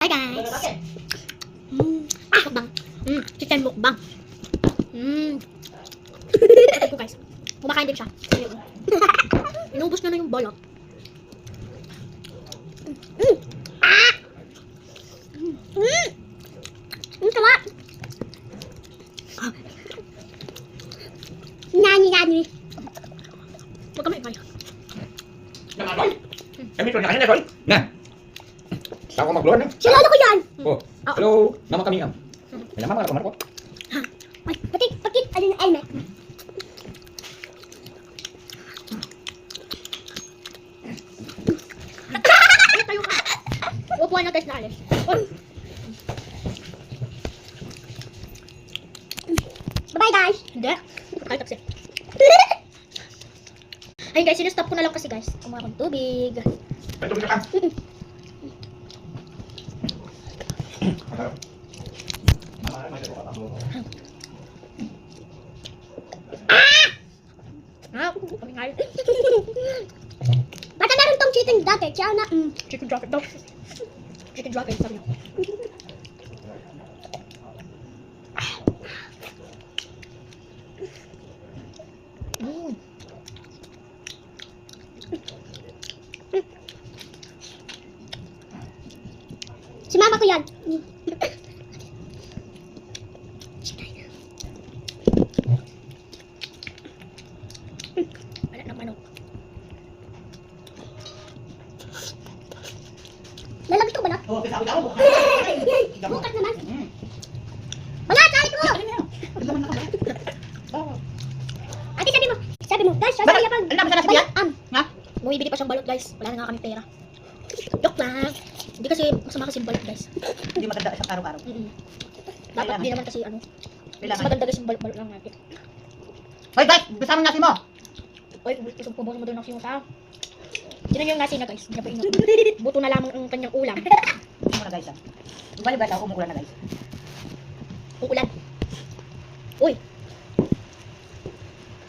Hi guys! Mukbang. Chicken mukbang. Kapag ko guys. Kumakain din siya. Inubos niya na yung bolot. Sarap! Nani. Huwag ka maingay. Kami ito, nakahin na ito. Na! Saan ko mag-blow na? Si lolo ko yan! Oh, hello, mama kami ang. May mama ka Marco. Ay, patik, alin na helmet. Tayo ka. Upuan na guys na alis. Bye guys! Hindi. Ay, taksi. Ayun guys, sinustop ko na lang kasi guys. Kumuha akong tubig. May tubig ka. Kamingay. Bata meron tong chicken dati. Siya na, chicken jacket daw. Chicken jacket, sabi niya. Si mama ko yan. Wala na manok. Lalagay ko ba na? Oh, kita ako. Bukas naman. Wala, tarik mo! Ate, sabi mo, guys, sabi niya pag... Ano naman sa nasipiyan? Ha? Bumibili pa siyang balot, guys. Wala na nga kami pera. Joke lang. Hindi kasi masama kasi yung balot, guys. Hindi maganda isang araw-araw. Dapat di naman kasi ano. Mas Kailangan. maganda kasi yung balot lang natin. Hoy guys, gusto mo nasi mo? Oy, gusto ko mo doon ng sa. Sino yung nasi na, guys? Hindi na pa ingat. Buto na lamang ang kanyang ulam. Gusto mo na guys. Bali ba ako umuulan na guys? Uulan. Uy,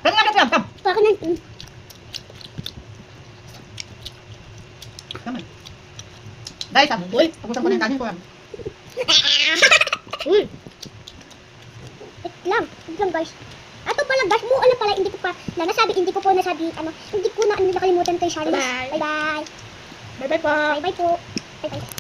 Kaya nga natin, kam. baka na. Come on. Guys, Uy. pag-usap ko na yung kanin ko. Uy. Wait lang guys. Ato pala guys, mo ano pala, hindi ko nasabi, hindi ko na nakalimutan kay Sharon. Bye bye. Bye bye po. Bye bye po. Bye bye.